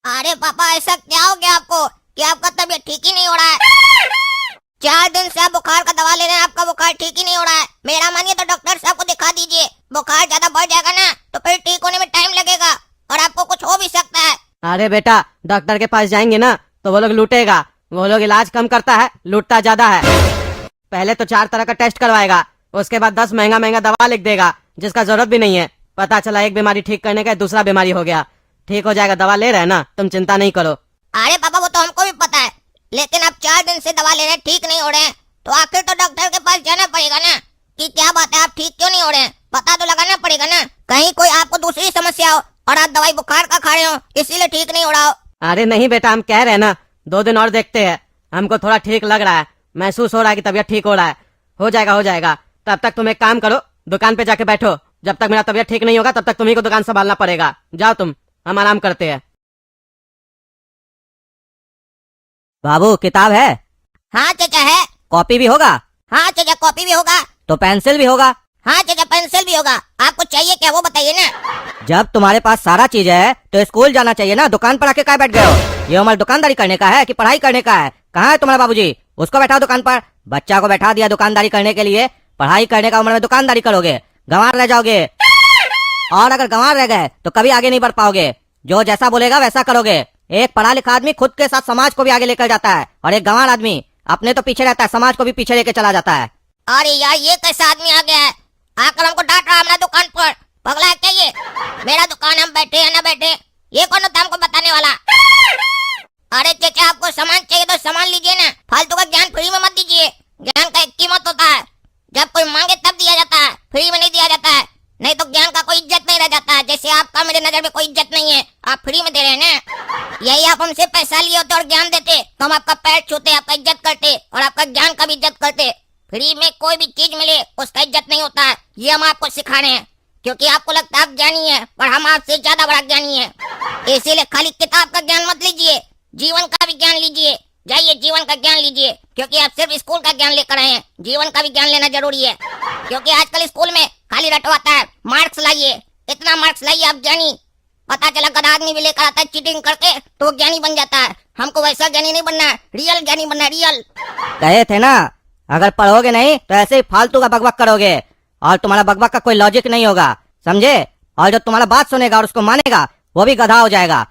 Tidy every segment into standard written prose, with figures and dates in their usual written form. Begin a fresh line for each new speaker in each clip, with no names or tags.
अरे पापा, ऐसा क्या हो गया आपको कि आपका तबीयत ठीक ही नहीं हो रहा है? 4 दिन से आप बुखार का दवा ले रहे हैं, आपका बुखार ठीक ही नहीं हो रहा है। मेरा मानिए तो डॉक्टर साहब को दिखा दीजिए। बुखार ज्यादा बढ़ जाएगा ना तो फिर ठीक होने में टाइम लगेगा और आपको कुछ हो भी सकता है।
अरे बेटा, डॉक्टर के पास जाएंगे ना तो वो लोग लूटेगा। वो लोग इलाज कम करता है, लूटता ज्यादा है। पहले तो 4 तरह का टेस्ट करवाएगा, उसके बाद 10 महंगा महंगा दवा लिख देगा जिसका जरूरत भी नहीं है। पता चला एक बीमारी ठीक करने का दूसरा बीमारी हो गया। ठीक हो जाएगा, दवा ले रहे हैं ना, तुम चिंता नहीं करो।
अरे पापा, वो तो हमको भी पता है, लेकिन आप 4 दिन से दवा ले रहे हैं, ठीक नहीं हो रहे हैं, तो आखिर तो डॉक्टर के पास जाना पड़ेगा ना कि क्या बात है, आप ठीक क्यों नहीं हो रहे हैं। पता तो लगाना पड़ेगा ना, कहीं कोई आपको दूसरी समस्या हो और आप दवाई बुखार का खा रहे हो इसीलिए ठीक नहीं हो रहा हो।
अरे नहीं बेटा, हम कह रहे हैं ना 2 दिन और देखते हैं। हमको थोड़ा ठीक लग रहा है, महसूस हो रहा है कि तबीयत ठीक हो रहा है। हो जाएगा हो जाएगा। तब तक तुम एक काम करो, दुकान पे जाके बैठो। जब तक मेरा तबीयत ठीक नहीं होगा तब तक तुम्ही को दुकान संभालना पड़ेगा। जाओ तुम, हम आराम करते हैं। बाबू, किताब है?
हाँ चाचा है।
कॉपी भी होगा?
हाँ चाचा, कॉपी भी होगा।
तो पेंसिल भी होगा?
हाँ चाचा, पेंसिल भी होगा। आपको चाहिए क्या वो बताइए ना।
जब तुम्हारे पास सारा चीज है तो स्कूल जाना चाहिए ना, दुकान पर आके क्या बैठ गए हो? ये उम्र दुकानदारी करने का है कि पढ़ाई करने का है? कहाँ है तुम्हारा बाबूजी? उसको बैठाओ दुकान पर। बच्चा को बैठा दिया दुकानदारी करने के लिए, पढ़ाई करने का उम्र में दुकानदारी करोगे, गंवार रह जाओगे। और अगर गंवार रह गए तो कभी आगे नहीं बढ़ पाओगे। जो जैसा बोलेगा वैसा करोगे। एक पढ़ा लिखा आदमी खुद के साथ समाज को भी आगे लेकर जाता है, और एक गंवार आदमी अपने तो पीछे रहता है, समाज को भी पीछे लेकर चला जाता है।
अरे यार, ये कैसा आदमी आ गया है, आकर हमको डांट रहा है हमारा दुकान पर। पगला है क्या ये? मेरा दुकान, हम बैठे या ना बैठे, ये कौन होता है हमको बताने वाला? अरे चाचा, आपको सामान चाहिए तो सामान लीजिए ना, फालतू का ज्ञान फ्री में मत दीजिए। ज्ञान का एक कीमत होता है, जब कोई मांगे तब दिया जाता है, फ्री में नहीं दिया जाता है। नहीं तो ज्ञान का कोई इज्जत नहीं रह जाता है। जैसे आपका मेरे नजर में कोई इज्जत नहीं है, आप फ्री में दे रहे हैं ना। यही आप हमसे पैसा लिए होते और ज्ञान देते तो हम आपका पैर छूते, आपका इज्जत करते और आपका ज्ञान का भी इज्जत करते। फ्री में कोई भी चीज मिले उसका इज्जत नहीं होता है, ये हम आपको सिखा रहे हैं। क्योंकि आपको लगता है आप ज्ञानी है, पर हम आपसे ज्यादा बड़ा ज्ञानी है। इसीलिए खाली किताब का ज्ञान मत लीजिए, जीवन का भी ज्ञान लीजिए। जाइए, जीवन का ज्ञान लीजिए, क्योंकि आप सिर्फ स्कूल का ज्ञान लेकर आए हैं, जीवन का भी ज्ञान लेना जरूरी है। क्योंकि आजकल स्कूल में खाली रटवाता है, मार्क्स लाइए, इतना मार्क्स लाइए आप ज्ञानी। पता चला गधा आदमी भी लेकर आता है चीटिंग करके तो वो ज्ञानी बन जाता है। हमको वैसा ज्ञानी नहीं बनना है, रियल ज्ञानी बनना है, रियल।
कहे थे ना, अगर पढ़ोगे नहीं तो ऐसे ही फालतू का बकबक करोगे और तुम्हारा बकबक का कोई लॉजिक नहीं होगा, समझे? और जो तुम्हारा बात सुनेगा और उसको मानेगा वो भी गधा हो जाएगा।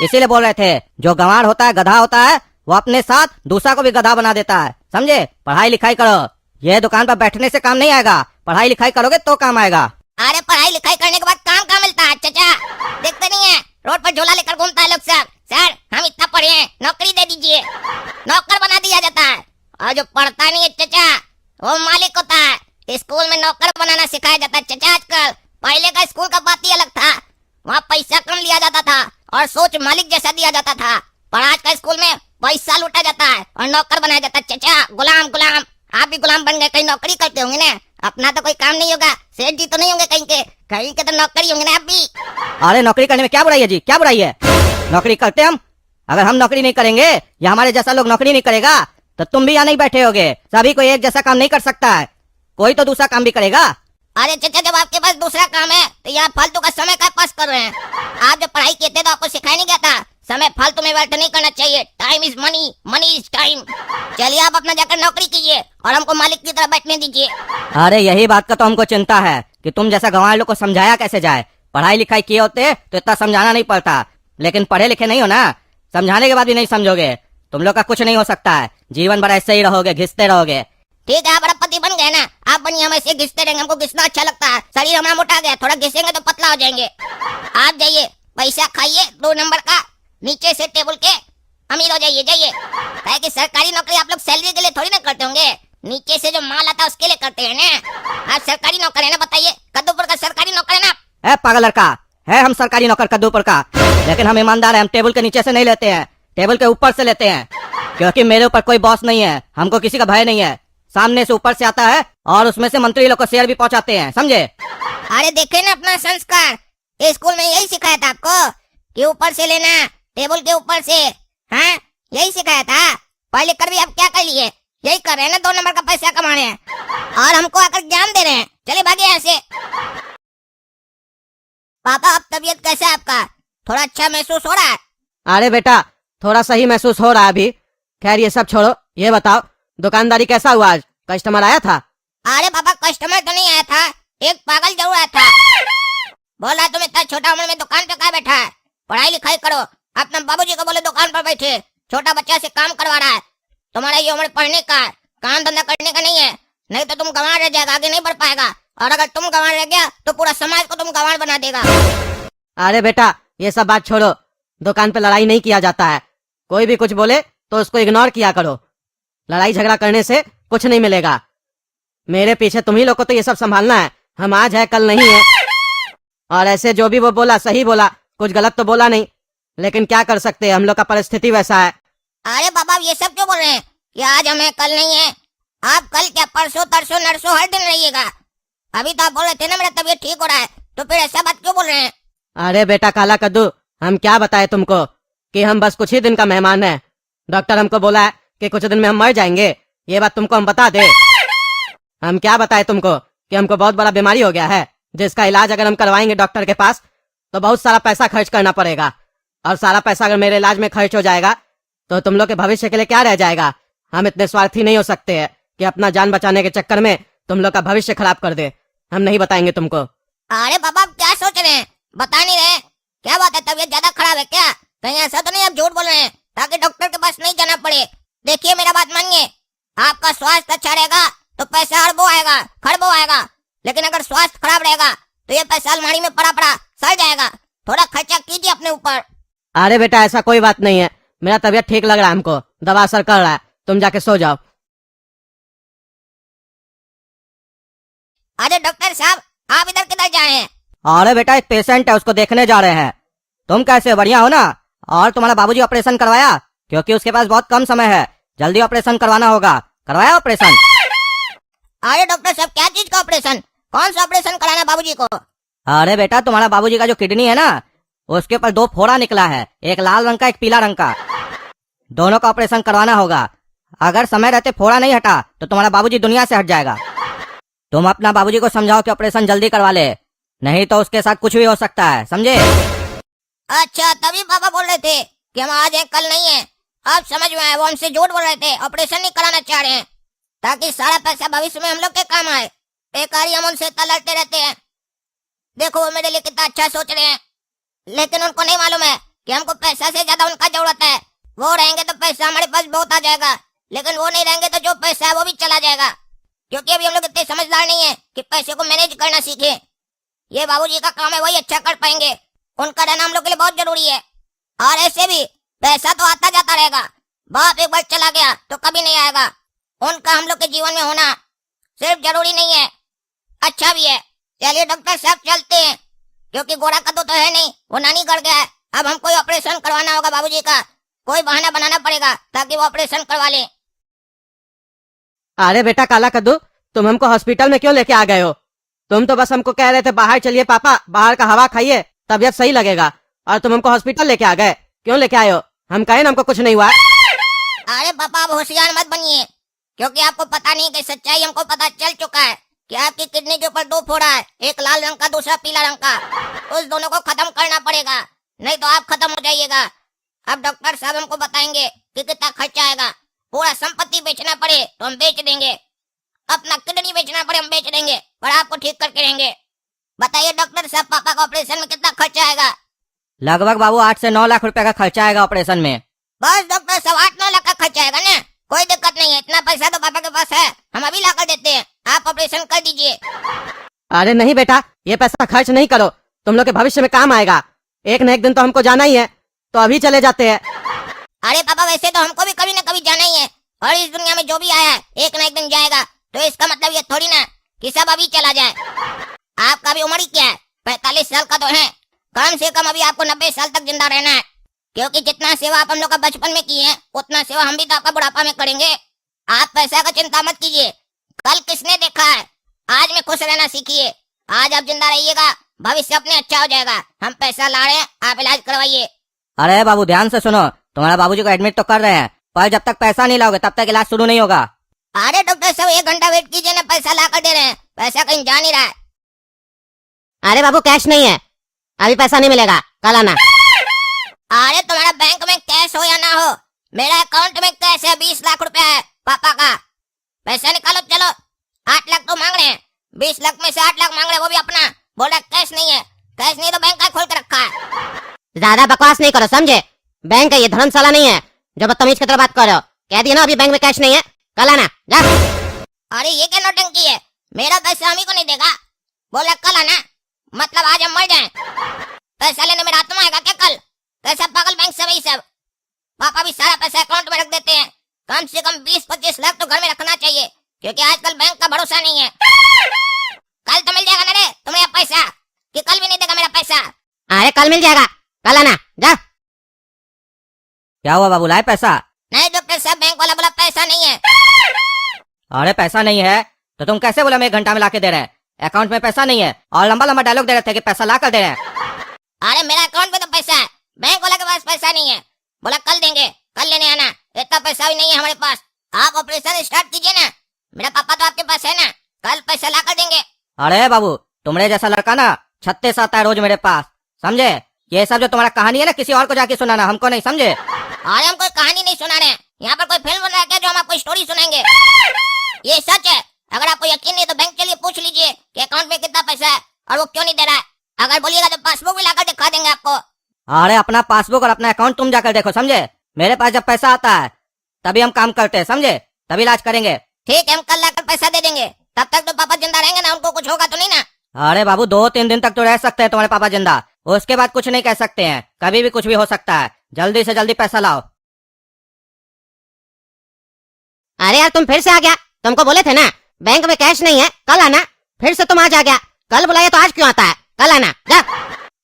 इसीलिए बोल रहे थे, जो गंवार होता है, गधा होता है, वो अपने साथ दूसरा को भी गधा बना देता है, समझे? पढ़ाई लिखाई करो, ये दुकान पर बैठने से काम नहीं आएगा, पढ़ाई लिखाई करोगे तो काम आएगा।
अरे पढ़ाई लिखाई करने के बाद काम कहाँ मिलता है चाचा? देखते नहीं है रोड पर झोला लेकर घूमता है लोग सब। सर, हम इतना पढ़े हैं, नौकरी दे दीजिए, नौकर बना दिया जाता है। और जो पढ़ता नहीं है चाचा, वो मालिक होता है। स्कूल में नौकर बनाना सिखाया जाता है चाचा आजकल। पहले का स्कूल का बात ही अलग था, वहाँ पैसा कम लिया जाता था और सोच मालिक जैसा दिया जाता था। पर आज का स्कूल में पैसा लूटा जाता है और नौकर बनाया जाता है चाचा। गुलाम गुलाम, आप भी गुलाम बन गए, कहीं नौकरी करते होंगे ना, अपना तो कोई काम नहीं होगा, सेठ जी तो नहीं होंगे कहीं के तो नौकरी होंगे ना आप भी।
अरे नौकरी करने में क्या बुराई है जी, क्या बुराई है? नौकरी करते हम। अगर हम नौकरी नहीं करेंगे या हमारे जैसा लोग नौकरी नहीं करेगा तो तुम भी यहाँ नहीं बैठे होगे। सभी को एक जैसा काम नहीं कर सकता है, कोई तो दूसरा काम भी करेगा।
अरे चाचा, जब आपके पास दूसरा काम है तो यहाँ फालतू का समय का पास कर रहे हैं। आप जब पढ़ाई किए थे तो आपको सिखाया नहीं गया था समय फालतू में व्यर्थ नहीं करना चाहिए। Time is money, money is time. चलिए, आप अपना जाकर नौकरी कीजिए और हमको मालिक की तरह बैठने दीजिए।
अरे यही बात का तो हमको चिंता है कि तुम जैसा गंवार लोग को समझाया कैसे जाए। पढ़ाई लिखाई किए होते तो इतना समझाना नहीं पड़ता, लेकिन पढ़े लिखे नहीं हो ना, समझाने के बाद भी नहीं समझोगे। तुम लोग का कुछ नहीं हो सकता है, जीवन भर ऐसे ही रहोगे, घिसते रहोगे।
ठीक है, आप अरबपति बन गए ना, आप बनिए, हम ऐसे घिसते रहेंगे, हमको घिसना अच्छा लगता है। शरीर हमारा मोटा गया, थोड़ा घिसेंगे तो पतला हो जाएंगे। आप जाइए, पैसा खाइए 2 नंबर का, नीचे से टेबल के अमीर हो जाइए। जाइए, कि सरकारी नौकरी आप लोग सैलरी के लिए थोड़ी ना करते होंगे, नीचे से जो माल आता है उसके लिए करते हैं ना। आप सरकारी नौकर है ना, बताइए, कद्दूपुर का सरकारी नौकर है ना?
पागल लड़का है, हम सरकारी नौकर कद्दूपुर का, लेकिन हम ईमानदार हैं। हम टेबल के नीचे से नहीं लेते हैं, टेबल के ऊपर से लेते हैं, क्योंकि मेरे ऊपर कोई बॉस नहीं है, हमको किसी का भय नहीं है। सामने से ऊपर से आता है और उसमें से मंत्री लोग को शेयर भी पहुंचाते हैं, समझे?
अरे देखे ना अपना संस्कार, स्कूल में यही सिखाया था आपको कि ऊपर से लेना, टेबल के ऊपर से। हाँ, यही सिखाया था। पढ़ कर भी आप क्या कर लिए? यही कर रहे हैं ना, 2 नंबर का पैसा कमा रहे हैं और हमको आकर ज्ञान दे रहे हैं। चलिए भागे यहाँ से। पापा, अब तबीयत कैसा है आपका? थोड़ा अच्छा महसूस हो रहा है?
अरे बेटा थोड़ा सही महसूस हो रहा है अभी। खैर ये सब छोड़ो, ये बताओ दुकानदारी कैसा हुआ आज? कस्टमर आया था?
अरे पापा कस्टमर तो नहीं आया था, एक पागल जरूर आया था। बोला तुम इतना छोटा उम्र में दुकान पे क्या बैठा है, पढ़ाई लिखाई करो। अपने बाबूजी को बोले दुकान पर बैठे, छोटा बच्चा से काम करवा रहा है। तुम्हारा ये उम्र पढ़ने का है, काम धंधा करने का नहीं है, नहीं तो तुम गंवार रह जाएगा, आगे नहीं बढ़ पाएगा। और अगर तुम गंवार रह गया तो पूरा समाज को तुम गंवार बना देगा।
अरे बेटा ये सब बात छोड़ो, दुकान पे लड़ाई नहीं किया जाता है। कोई भी कुछ बोले तो उसको इग्नोर किया करो। लड़ाई झगड़ा करने से कुछ नहीं मिलेगा। मेरे पीछे तुम्ही लोग को तो ये सब संभालना है। हम आज है कल नहीं है। और ऐसे जो भी वो बोला सही बोला, कुछ गलत तो बोला नहीं, लेकिन क्या कर सकते हैं, हम लोग का परिस्थिति वैसा है।
अरे बाबा ये सब क्यों बोल रहे हैं कि आज हमें कल नहीं है? आप कल क्या परसों तरसों नरसों हर दिन रहिएगा। अभी तो आप बोल रहे थे ना मेरा तबीयत ठीक हो रहा है, तो फिर ऐसा बात क्यों बोल रहे हैं?
अरे बेटा काला कद्दू, हम क्या बताए तुमको कि हम बस कुछ ही दिन का मेहमान है। डॉक्टर हमको बोला है कि कुछ दिन में हम मर जाएंगे। ये बात तुमको हम बता दे। हम क्या बताए तुमको कि हमको बहुत बड़ा बीमारी हो गया है, जिसका इलाज अगर हम करवाएंगे डॉक्टर के पास तो बहुत सारा पैसा खर्च करना पड़ेगा। और सारा पैसा अगर मेरे इलाज में खर्च हो जाएगा तो तुम लोग के भविष्य के लिए क्या रह जाएगा। हम इतने स्वार्थी नहीं हो सकते हैं कि अपना जान बचाने के चक्कर में तुम लोग का भविष्य खराब कर दे। हम नहीं बताएंगे तुमको।
अरे बाबा आप क्या सोच रहे हैं, बता नहीं रहे? क्या बात है, तबीयत ज्यादा खराब है क्या? कहीं ऐसा तो नहीं आप झूठ बोल रहे हैं ताकि डॉक्टर के पास नहीं जाना पड़े? देखिए मेरा बात मानिए, आपका स्वास्थ्य अच्छा रहेगा तो पैसा अरबों आएगा, खरबों आएगा। लेकिन अगर स्वास्थ्य खराब रहेगा तो ये पैसा अलमारी में पड़ा पड़ा सड़ जाएगा। थोड़ा खर्चा कीजिए अपने ऊपर।
अरे बेटा ऐसा कोई बात नहीं है, मेरा तबीयत ठीक लग रहा है, हमको दवा असर कर रहा है। तुम जाके सो जाओ।
अरे डॉक्टर साहब आप इधर किधर जा रहे हैं?
अरे बेटा एक पेशेंट है, उसको देखने जा रहे हैं। तुम कैसे, बढ़िया हो ना? और तुम्हारा बाबूजी ऑपरेशन करवाया? क्योंकि उसके पास बहुत कम समय है, जल्दी ऑपरेशन करवाना होगा। करवाया ऑपरेशन?
अरे डॉक्टर साहब क्या चीज का ऑपरेशन, कौन सा ऑपरेशन कराना बाबूजी को?
अरे बेटा तुम्हारा बाबूजी का जो किडनी है ना, उसके ऊपर 2 फोड़ा निकला है, एक लाल रंग का एक पीला रंग का। दोनों का ऑपरेशन करवाना होगा। अगर समय रहते फोड़ा नहीं हटा तो तुम्हारा बाबूजी दुनिया से हट जाएगा। तुम अपना बाबूजी को समझाओ कि ऑपरेशन जल्दी करवा ले, नहीं तो उसके साथ कुछ भी हो सकता है, समझे?
अच्छा तभी पापा बोल रहे थे कि हम आज हैं कल नहीं है। अब समझ में आया, वो हमसे झूठ बोल रहे थे, ऑपरेशन नहीं कराना चाह रहे हैं ताकि सारा पैसा भविष्य में हम लोग के काम आए। बेकार ही हम उनसे इतना लड़ते रहते हैं। देखो वो मेरे लिए कितना अच्छा सोच रहे हैं, लेकिन उनको नहीं मालूम है कि हमको पैसा से ज्यादा उनका जरूरत है। वो रहेंगे तो पैसा हमारे पास बहुत आ जाएगा, लेकिन वो नहीं रहेंगे तो जो पैसा है वो भी चला जाएगा। क्योंकि अभी हम लोग इतने समझदार नहीं है कि पैसे को मैनेज करना सीखे। ये बाबूजी का काम है, वही अच्छा कर पाएंगे। उनका रहना हम लोग के लिए बहुत जरूरी है। और ऐसे भी पैसा तो आता जाता रहेगा, बाप एक बार चला गया तो कभी नहीं आएगा। उनका हम लोग के जीवन में होना सिर्फ जरूरी नहीं है, अच्छा भी है। चलिए डॉक्टर साहब चलते हैं, क्योंकि गोरा कद्दू तो है नहीं, वो नानी गड़ गया है। अब हमको ऑपरेशन करवाना होगा बाबूजी का, कोई बहाना बनाना पड़ेगा ताकि वो ऑपरेशन करवा ले।
अरे बेटा काला कद्दू, तुम हमको हॉस्पिटल में क्यों लेके आ गए हो? तुम तो बस हमको कह रहे थे बाहर चलिए पापा, बाहर का हवा खाइए, तबीयत सही लगेगा। और तुम हमको हॉस्पिटल लेके आ गए, क्यों लेके आए हो? हम कहे ना हमको कुछ नहीं हुआ।
अरे पापा आप होशियार मत बनिए, क्योंकि आपको पता नहीं कि सच्चाई हमको पता चल चुका है कि आपकी किडनी के ऊपर 2 फोड़ा है, एक लाल रंग का दूसरा पीला रंग का। उस दोनों को खत्म करना पड़ेगा, नहीं तो आप खत्म हो जाइएगा। अब डॉक्टर साहब हमको बताएंगे कि कितना खर्चा आएगा। पूरा संपत्ति बेचना पड़े तो हम बेच देंगे, अपना किडनी बेचना पड़े हम बेच देंगे, पर आपको ठीक करके रहेंगे। बताइए डॉक्टर साहब पापा का ऑपरेशन में कितना खर्चा आएगा?
लगभग बाबू 8 से 9 लाख रुपए का खर्चा आएगा ऑपरेशन में।
बस डॉक्टर साहब 8-9 लाख का खर्चा आएगा ना, कोई दिक्कत नहीं है। इतना पैसा तो पापा के पास है, हम अभी ला कर देते हैं, आप ऑपरेशन कर दीजिए।
अरे नहीं बेटा, ये पैसा खर्च नहीं करो, तुम लोग के भविष्य में काम आएगा। एक न एक दिन तो हमको जाना ही है, तो अभी चले जाते हैं।
अरे पापा वैसे तो हमको भी कभी न कभी जाना ही है, और इस दुनिया में जो भी आया है एक न एक दिन जाएगा, तो इसका मतलब ये थोड़ी ना कि सब अभी चला जाए। आपका भी उम्र ही क्या है, 45 साल का तो है, कम से कम अभी आपको 90 साल तक जिंदा रहना है। क्योंकि जितना सेवा आप हम लोग का बचपन में किए हैं, उतना सेवा हम भी तो आपका बुढ़ापा में करेंगे। आप पैसा का चिंता मत कीजिए, कल किसने देखा है, आज में खुश रहना सीखिए। आज आप जिंदा रहिएगा, भविष्य अपने अच्छा हो जाएगा। हम पैसा ला रहे हैं, आप इलाज करवाइए।
अरे बाबू ध्यान से सुनो, तुम्हारा बाबूजी को एडमिट तो कर रहे हैं, पर जब तक पैसा नहीं लाओगे तब तक इलाज शुरू नहीं होगा।
अरे डॉक्टर साहब 1 घंटा वेट कीजिए ना, पैसा ला कर दे रहे हैं, पैसा कहीं जा नहीं रहा है।
अरे बाबू कैश नहीं है, अभी पैसा नहीं मिलेगा, कल आना।
अरे तुम्हारा बैंक मेरा अकाउंट में कैश है 20 लाख रुपया है पापा का। पैसा निकालो चलो। 8 लाख तो मांग रहे हैं, 20 लाख में से 8 लाख मांग रहे हैं, वो भी अपना। बोल रहा कैश नहीं है, कैश नहीं तो बैंक का खोल के रखा है।
ज्यादा बकवास नहीं करो समझे। बैंक है ये, धर्मशाला नहीं है जो बदतमीज की तरह बात कर रहे हो। कह दिया ना अभी बैंक में कैश नहीं है, कल आना जा।
अरे ये क्या नौटंकी है, मेरा पैसा हम ही को नहीं देगा। बोला कल आना, मतलब आज हम मर जाएं। पैसा लेने में रात में आएगा क्या कल? कैसा पागल बैंक से वही सब। पापा भी सारा पैसा अकाउंट में रख देते हैं। कम से कम 20-25 लाख तो घर में रखना चाहिए, क्योंकि आजकल बैंक का भरोसा नहीं है। कल तो मिल जाएगा ना रे तुम्हें पैसा, कि कल भी नहीं देगा मेरा पैसा?
अरे कल मिल जाएगा, कल आना जा।
क्या हुआ बाबू, लाए पैसा?
नहीं डॉक्टर साहब, बैंक वाला बोला पैसा नहीं है।
अरे पैसा नहीं है तो तुम कैसे बोला मैं 1 घंटा में लाके दे रहे हैं? अकाउंट में पैसा नहीं है और लंबा लंबा डायलॉग दे रहे थे कि पैसा ला कर दे रहे हैं।
अरे मेरा अकाउंट में तो पैसा है, बैंक वाला के पास पैसा नहीं है। बोला कल देंगे, कल लेने आना। इतना पैसा भी नहीं है हमारे पास। आप ऑपरेशन स्टार्ट कीजिए ना, मेरा पापा तो आपके पास है ना, कल पैसा ला कर देंगे।
अरे बाबू, तुम्हारे जैसा लड़का ना 36 आता है रोज मेरे पास, समझे? ये सब जो तुम्हारा कहानी है ना, किसी और को जाके सुनाना, हमको नहीं, समझे?
अरे हम कोई कहानी नहीं सुना रहे हैं, यहाँ पर कोई फिल्म बन रहा है क्या जो हम आपको स्टोरी सुनाएंगे? ये सच है। अगर आपको यकीन नहीं तो बैंक के लिए पूछ लीजिए कि अकाउंट में कितना पैसा है और वो क्यों नहीं दे रहा है। अगर बोलिएगा तो पासबुक भी लाकर दिखा देंगे आपको।
अरे अपना पासबुक और अपना अकाउंट तुम जाकर देखो, समझे? मेरे पास जब पैसा आता है तभी हम काम करते हैं, समझे? तभी इलाज करेंगे।
ठीक है, हम कल लाकर पैसा दे देंगे। तब तक तो पापा जिंदा रहेंगे ना, उनको कुछ होगा तो नहीं ना?
अरे बाबू, 2-3 दिन तक तो रह सकते हैं तुम्हारे पापा जिंदा, उसके बाद कुछ नहीं कह सकते हैं। कभी भी कुछ भी हो सकता है। जल्दी से जल्दी पैसा लाओ।
अरे यार तुम फिर से आ गया, तुमको बोले थे ना बैंक में कैश नहीं है, कल आना। फिर से तुम आज आ गया, कल बुलाया तो आज क्यों आता है? कल आना जा।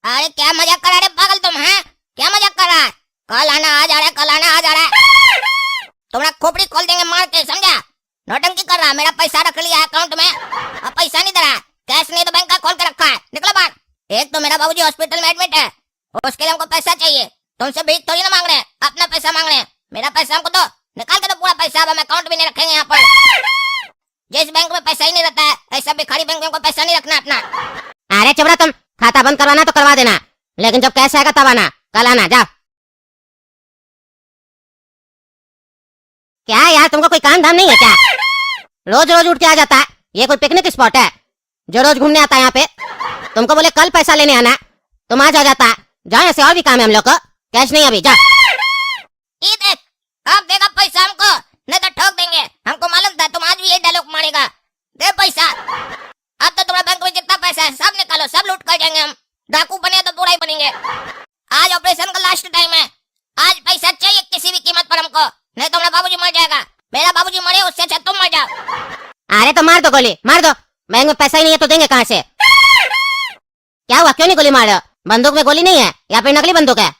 अरे क्या मजाक कर रहा है पागल तुम, हैं? क्या मजाक कर रहा है? कल आना आ जा रहा है, कल आना आ जा रहा है। तुम्हारा खोपड़ी खोल देंगे मार के, समझा? नौटंकी कर रहा है। मेरा पैसा रख लिया है अकाउंट में, अब पैसा नहीं दे रहा है। कैश नहीं तो बैंक का खोल के रखा है। निकलो बाहर। एक तो मेरा बाबूजी हॉस्पिटल में एडमिट है, उसके लिए हमको पैसा चाहिए। तुमसे भीख थोड़ी ना मांग रहे हैं, अपना पैसा मांग रहे हैं। मेरा पैसा हमको दो, निकाल के दो पूरा पैसा। अब हम अकाउंट भी नहीं रखेंगे यहाँ पर। जिस बैंक में पैसा ही नहीं रहता है, ऐसा भिखारी बैंक में हमको पैसा नहीं रखना अपना।
अरे चुप रहा तुम, खाता बंद करवाना तो करवा देना, लेकिन जब कैश आएगा तब आना, कल आना जा। क्या यार तुमको कोई काम धाम नहीं है क्या? रोज रोज उठ के आ जाता है। ये कोई पिकनिक स्पॉट है जो रोज घूमने आता है यहाँ पे? तुमको बोले कल पैसा लेने आना, तुम आज आ जाता है। जाओ, ऐसे और भी काम है हम लोग को। कैश नहीं अभी, जा।
ये देख, अब देगा पैसा हमको, नहीं तो ठोक देंगे। हमको मालूम था तुम आज भी ये डायलॉग मारेगा। दे पैसा। अब तो तुम्हारे बैंक में जितना पैसा है सब निकालो, सब लूट कर जाएंगे हम। डाकू बने तो पूरा ही बनेंगे। आज ऑपरेशन का लास्ट टाइम है, आज पैसा चाहिए किसी भी कीमत पर हमको, नहीं तो मेरा बाबूजी मर जाएगा। मेरा बाबूजी मरे उससे अच्छा तुम मर जाओ।
अरे तो मार दो गोली, मार दो। बैंक में पैसा ही नहीं है तो देंगे कहाँ से? क्या हुआ, क्यों नहीं गोली मार रहे हो? बंदूक में गोली नहीं है या फिर नकली बंदूक है?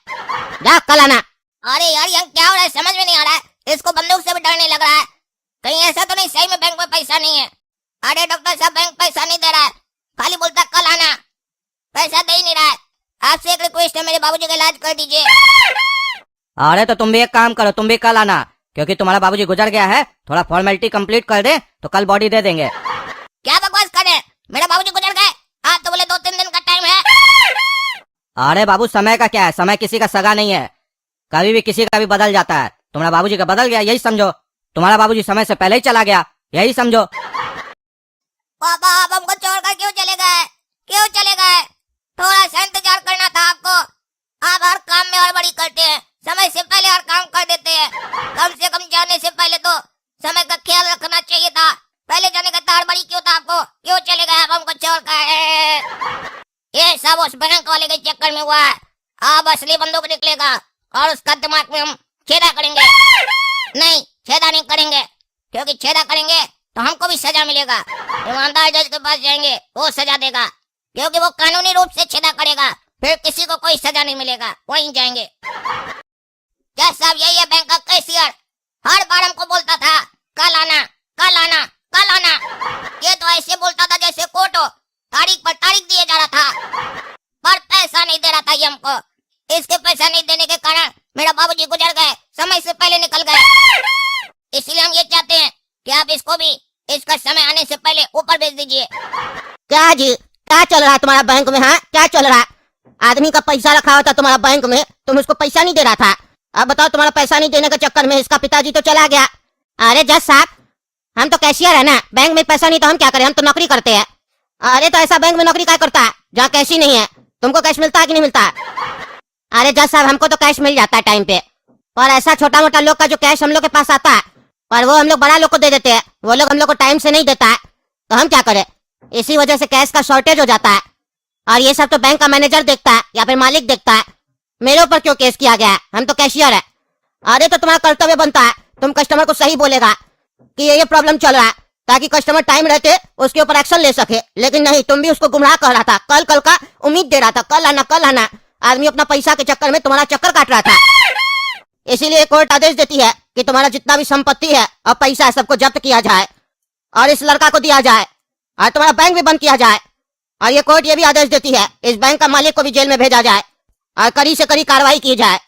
जा, कल आना।
अरे यार यहाँ क्या हो रहा है समझ में नहीं आ रहा है। इसको बंदूक से भी डर नहीं लग रहा है। कहीं ऐसा तो नहीं सही में बैंक में पैसा नहीं है? अरे डॉक्टर साहब, बैंक पैसा नहीं दे रहा है, खाली बोलता कल आना, पैसा दे ही नहीं रहा है। आपसे एक रिक्वेस्ट है, मेरे बाबूजी का इलाज कर दीजिए।
अरे तो तुम भी एक काम करो, तुम भी कल आना, क्योंकि तुम्हारा बाबूजी गुजर गया है। थोड़ा फॉर्मेलिटी कंप्लीट कर दे तो कल बॉडी दे देंगे।
क्या बकवास कर रहे हैं? मेरा बाबूजी गुजर गए, आप तो बोले 2-3 दिन का टाइम है।
अरे बाबू, समय का क्या है? समय किसी का सगा नहीं है, कभी भी किसी का भी बदल जाता है। तुम्हारा बाबूजी का बदल गया, यही समझो। तुम्हारा बाबूजी समय से पहले ही चला गया, यही समझो।
पापा आप हमको छोड़कर क्यों चले गए? क्यों चले गए? थोड़ा सा इंतजार करना था आपको। आप हर काम में हड़बड़ी करते हैं, समय से पहले हर काम कर देते हैं। कम से कम जाने से पहले तो समय का ख्याल रखना चाहिए था। पहले जाने का हड़बड़ी क्यों था आपको? क्यों चले गए आप हमको छोड़कर? ये सब उस बैंक वाले के चक्कर में हुआ है। अब असली बंदूक निकलेगा और उसका दिमाग में हम छेदा करेंगे। नहीं, छेदा नहीं करेंगे, क्योंकि छेदा करेंगे तो हमको भी सजा मिलेगा। ईमानदार जज के पास जाएंगे, वो सजा देगा, क्योंकि वो कानूनी रूप से छेदा करेगा। फिर किसी को कोई सजा नहीं मिलेगा, वहीं जाएंगे। क्या साहब, यही है बैंक का कैशियर। हर बार हमको बोलता था कल आना, कल आना, कल आना। ये तो ऐसे बोलता था जैसे कोर्ट हो, तारीख पर तारीख दिए जा रहा था, पर पैसा नहीं दे रहा था ये हमको। इसके पैसा नहीं देने के कारण मेरा बाबूजी गुजर गए, समय से पहले निकल गए। इसलिए हम ये चाहते हैं कि आप इसको भी इसका समय आने से पहले ऊपर भेज दीजिए।
क्या जी, क्या चल रहा है तुम्हारा बैंक में? हाँ, क्या चल रहा है? आदमी का पैसा रखा होता तुम्हारा बैंक में, तुम उसको पैसा नहीं दे रहा था, अब बताओ, तुम्हारा पैसा नहीं देने के चक्कर में इसका पिताजी तो चला गया। अरे जज साहब, हम तो कैशियर है ना, बैंक में पैसा नहीं तो हम क्या करें, हम तो नौकरी करते हैं। अरे तो ऐसा बैंक में नौकरी क्या करता है जहाँ कैश ही नहीं है? तुमको कैश मिलता है कि नहीं मिलता? अरे जज साहब, हमको तो कैश मिल जाता है टाइम पे, पर ऐसा छोटा मोटा लोग का जो कैश हम लोग के पास आता है पर वो हम लोग बड़ा लोग को दे देते हैं, वो लोग हम लोग को टाइम से नहीं देता है, तो हम क्या करें? इसी वजह से कैश का शॉर्टेज हो जाता है। और ये सब तो बैंक का मैनेजर देखता है या फिर मालिक देखता है। मेरे ऊपर क्यों केस किया गया है? हम तो कैशियर है। अरे तो तुम्हारा कर्तव्य बनता है, तुम कस्टमर को सही बोलेगा कि ये प्रॉब्लम चल रहा है, ताकि कस्टमर टाइम रहते उसके ऊपर एक्शन ले सके। लेकिन नहीं, तुम भी उसको गुमराह कर रहा था, कल का उम्मीद दे रहा था, कल आना। आदमी अपना पैसा के चक्कर में तुम्हारा चक्कर काट रहा था। इसीलिए कोर्ट आदेश देती है कि तुम्हारा जितना भी संपत्ति है और पैसा है सबको जब्त किया जाए और इस लड़का को दिया जाए और तुम्हारा बैंक भी बंद किया जाए। और ये कोर्ट ये भी आदेश देती है इस बैंक का मालिक को भी जेल में भेजा जाए और कड़ी से कड़ी कार्रवाई की जाए।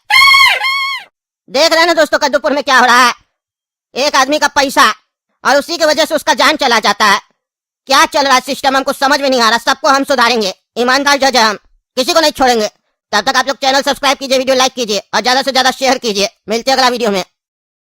देख रहे हैं ना दोस्तों, कद्दूपुर में क्या हो रहा है। एक आदमी का पैसा और उसी की वजह से उसका जान चला जाता है। क्या चल रहा है सिस्टम, हमको समझ में नहीं आ रहा। सबको हम सुधारेंगे, ईमानदार जज है हम, किसी को नहीं छोड़ेंगे। तब तक आप लोग चैनल सब्सक्राइब कीजिए, वीडियो लाइक कीजिए और ज्यादा से ज्यादा शेयर कीजिए। मिलते हैं अगला वीडियो में।